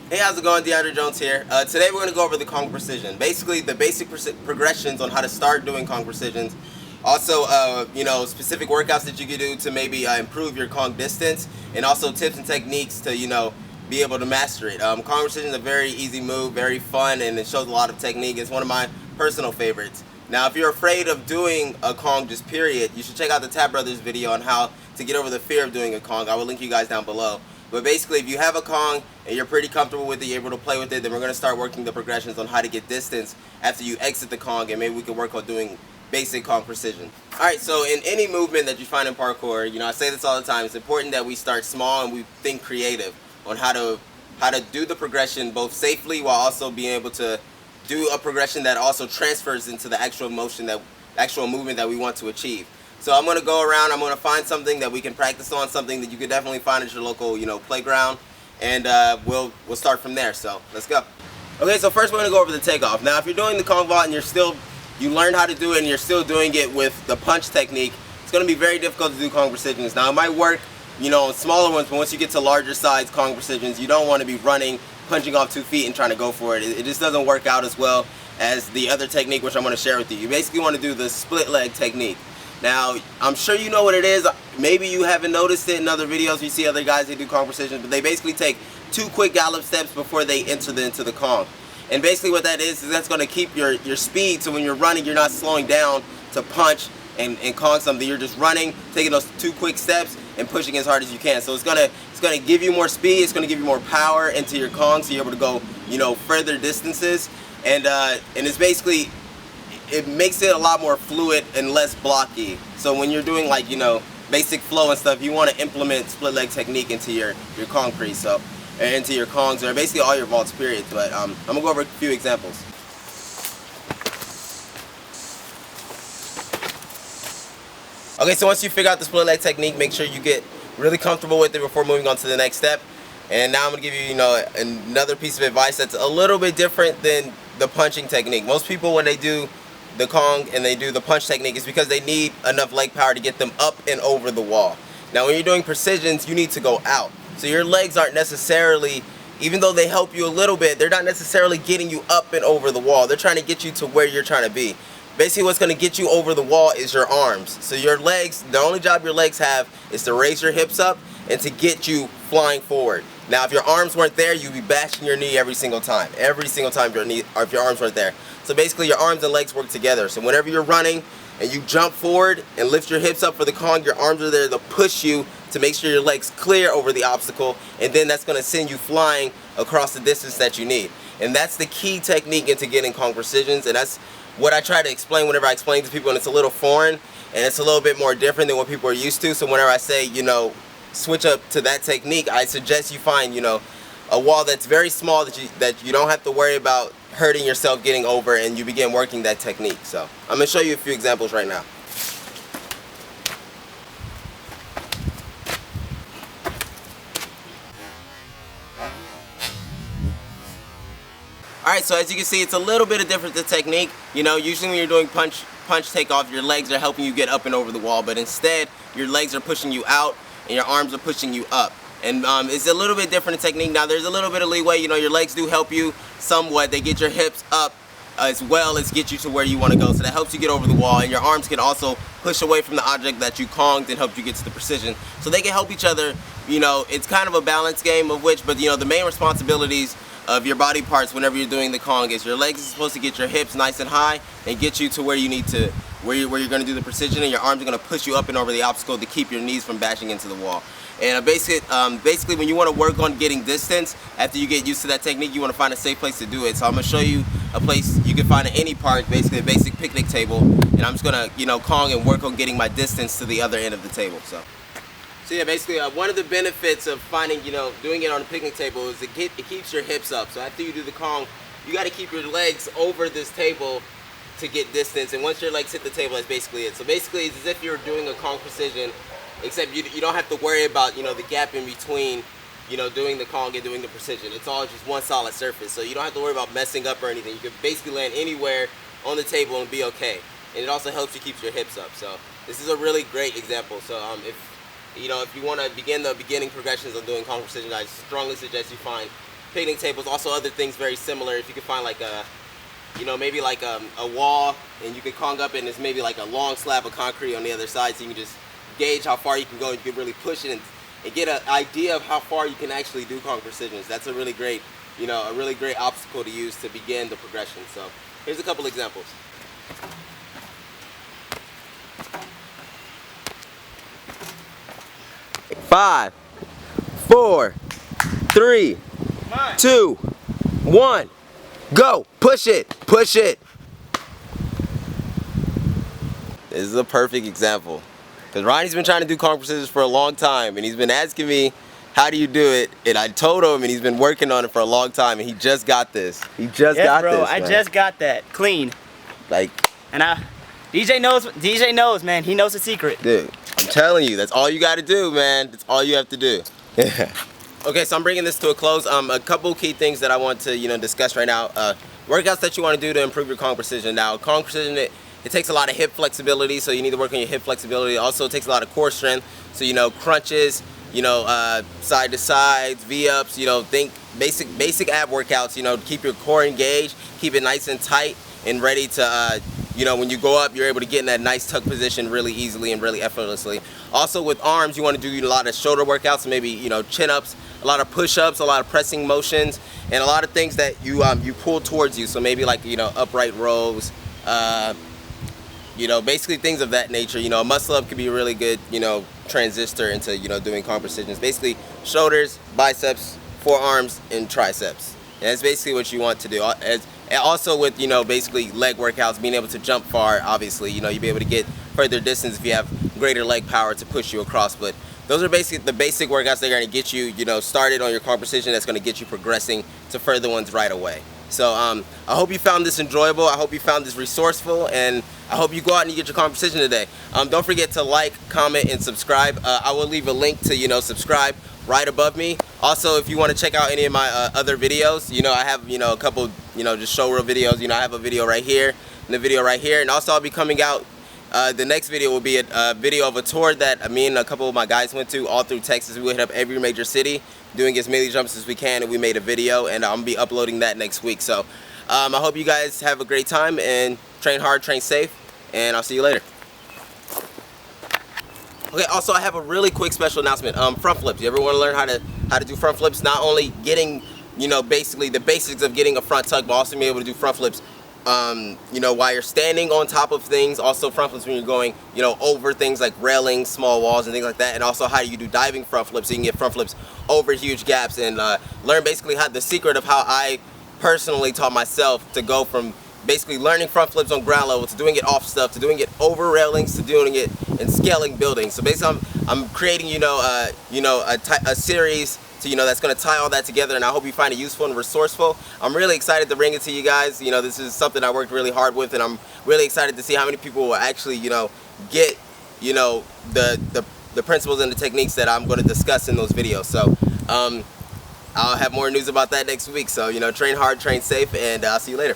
Hey, how's it going? DeAndre Jones here. Today we're going to go over the Kong precision. Basically, the basic progressions on how to start doing Kong precisions. Also, specific workouts that you can do to maybe improve your Kong distance, and also tips and techniques to, be able to master it. Kong precision is a very easy move, very fun, and it shows a lot of technique. It's one of my personal favorites. Now, if you're afraid of doing a Kong just period, you should check out the Tab Brothers video on how to get over the fear of doing a Kong. I will link you guys down below. But basically, if you have a Kong and you're pretty comfortable with it, you're able to play with it, then we're going to start working the progressions on how to get distance after you exit the Kong, and maybe we can work on doing basic Kong precision. Alright, so in any movement that you find in parkour, I say this all the time, it's important that we start small and we think creative on how to do the progression both safely while also being able to do a progression that also transfers into the actual movement that we want to achieve. So I'm going to go around, I'm going to find something that we can practice on, something that you could definitely find at your local, playground, and we'll start from there. So let's go. Okay, so first we're going to go over the takeoff. Now if you're doing the Kong vault and you learned how to do it and you're still doing it with the punch technique, it's going to be very difficult to do Kong precisions. Now it might work, on smaller ones, but once you get to larger size Kong precisions, you don't want to be running, punching off 2 feet and trying to go for it. It just doesn't work out as well as the other technique which I'm going to share with you. You basically want to do the split leg technique. Now, I'm sure you know what it is. Maybe you haven't noticed it in other videos. You see other guys that do Kong precision, but they basically take 2 quick gallop steps before they enter into the Kong. And basically what that is that's going to keep your speed, so when you're running, you're not slowing down to punch and Kong something. You're just running, taking those 2 quick steps and pushing as hard as you can. So it's gonna give you more speed, it's gonna give you more power into your Kong, so you're able to go, further distances. And it's basically, it makes it a lot more fluid and less blocky. So when you're doing basic flow and stuff, you want to implement split leg technique into your concrete, so into your Kongs, or basically all your vaults period. But I'm gonna go over a few examples. Okay, so once you figure out the split leg technique, make sure you get really comfortable with it before moving on to the next step. And now I'm gonna give you, another piece of advice that's a little bit different than the punching technique. Most people, when they do the Kong and they do the punch technique, is because they need enough leg power to get them up and over the wall. Now when you're doing precisions, you need to go out. So your legs aren't necessarily, even though they help you a little bit, they're not necessarily getting you up and over the wall. They're trying to get you to where you're trying to be. Basically what's going to get you over the wall is your arms. So your legs, the only job your legs have is to raise your hips up and to get you flying forward. Now if your arms weren't there, you'd be bashing your knee every single time. Every single time if your arms weren't there. So basically your arms and legs work together. So whenever you're running and you jump forward and lift your hips up for the Kong, your arms are there to push you to make sure your legs clear over the obstacle, and then that's going to send you flying across the distance that you need. And that's the key technique into getting Kong precisions, and that's what I try to explain whenever I explain to people, and it's a little foreign and it's a little bit more different than what people are used to. So whenever I say, switch up to that technique, I suggest you find, a wall that's very small that you don't have to worry about hurting yourself getting over, and you begin working that technique. So I'm going to show you a few examples right now. Alright, so as you can see, it's a little bit of different the technique. Usually when you're doing punch takeoff, your legs are helping you get up and over the wall, but instead your legs are pushing you out and your arms are pushing you up. And it's a little bit different technique. Now there's a little bit of leeway, your legs do help you somewhat. They get your hips up as well as get you to where you want to go. So that helps you get over the wall, and your arms can also push away from the object that you Konged and help you get to the precision. So they can help each other. It's kind of a balance game of which, but the main responsibilities of your body parts whenever you're doing the Kong is your legs are supposed to get your hips nice and high and get you to where you need to, where you're going to do the precision, and your arms are going to push you up and over the obstacle to keep your knees from bashing into the wall. And basically when you want to work on getting distance, after you get used to that technique, you want to find a safe place to do it. So I'm going to show you a place you can find at any park, basically a basic picnic table, and I'm just going to, Kong and work on getting my distance to the other end of the table. So yeah, basically one of the benefits of finding, doing it on a picnic table is it keeps your hips up. So after you do the Kong, you got to keep your legs over this table to get distance, and once your legs hit the table, that's basically it. So basically it's as if you're doing a Kong precision, except you don't have to worry about, the gap in between, doing the Kong and doing the precision. It's all just one solid surface, so you don't have to worry about messing up or anything. You can basically land anywhere on the table and be okay. And it also helps you keep your hips up. So this is a really great example. So if you want to begin the beginning progressions of doing Kong precision, I strongly suggest you find picnic tables, also other things very similar. If you could find like a, maybe like a wall, and you could Kong up it, and it's maybe like a long slab of concrete on the other side, so you can just gauge how far you can go, and you can really push it and get an idea of how far you can actually do Kong precisions. That's a really great, a really great obstacle to use to begin the progression. So here's a couple examples. Five, 4, 3, 2, 1, go! Push it! Push it! This is a perfect example. Because Ronnie's been trying to do Kong precisions for a long time, and he's been asking me, how do you do it? And I told him, and he's been working on it for a long time, and he just got this. He just got this, I just got that. Clean. Like, and DJ knows, man. He knows the secret. Dude, I'm telling you, that's all you got to do, man. That's all you have to do. Okay, so I'm bringing this to a close. A couple key things that I want to, discuss right now. Workouts that you want to do to improve your Kong precision. Now, Kong precision, it takes a lot of hip flexibility, so you need to work on your hip flexibility. Also, it takes a lot of core strength, so crunches, side to sides, V-ups, think basic ab workouts, keep your core engaged, keep it nice and tight and ready to, when you go up, you're able to get in that nice tuck position really easily and really effortlessly. Also with arms, you want to do a lot of shoulder workouts, maybe, chin-ups, a lot of push-ups, a lot of pressing motions, and a lot of things that you pull towards you. So maybe like, upright rows, basically things of that nature. A muscle up could be a really good, transistor into, doing Kong precisions. Basically shoulders, biceps, forearms, and triceps. And that's basically what you want to do. And also with, basically leg workouts, being able to jump far, obviously, you'll be able to get further distance if you have greater leg power to push you across. But those are basically the basic workouts that are going to get you, started on your Kong precision. That's going to get you progressing to further ones right away. So I hope you found this enjoyable. I hope you found this resourceful, and I hope you go out and you get your Kong precision today. Don't forget to like, comment, and subscribe. I will leave a link to, subscribe right above me. Also, if you want to check out any of my other videos, I have, a couple, just show reel videos. I have a video right here and a video right here. And also I'll be coming out, the next video will be a video of a tour that me and a couple of my guys went to all through Texas. We hit up every major city, doing as many jumps as we can, and we made a video, and I'm going to be uploading that next week. So I hope you guys have a great time, and train hard, train safe, and I'll see you later. Okay, also I have a really quick special announcement. Front flips. You ever want to learn how to do front flips? Not only getting, basically the basics of getting a front tuck, but also being able to do front flips, while you're standing on top of things. Also front flips when you're going, over things like railings, small walls, and things like that. And also how you do diving front flips, so you can get front flips over huge gaps, and learn basically the secret of how I personally taught myself to go from basically learning front flips on ground level to doing it off stuff, to doing it over railings, to doing it in scaling buildings. So basically I'm creating, a series to, that's going to tie all that together, and I hope you find it useful and resourceful. I'm really excited to bring it to you guys. This is something I worked really hard with, and I'm really excited to see how many people will actually, get, the principles and the techniques that I'm going to discuss in those videos. So I'll have more news about that next week. So, train hard, train safe, and I'll see you later.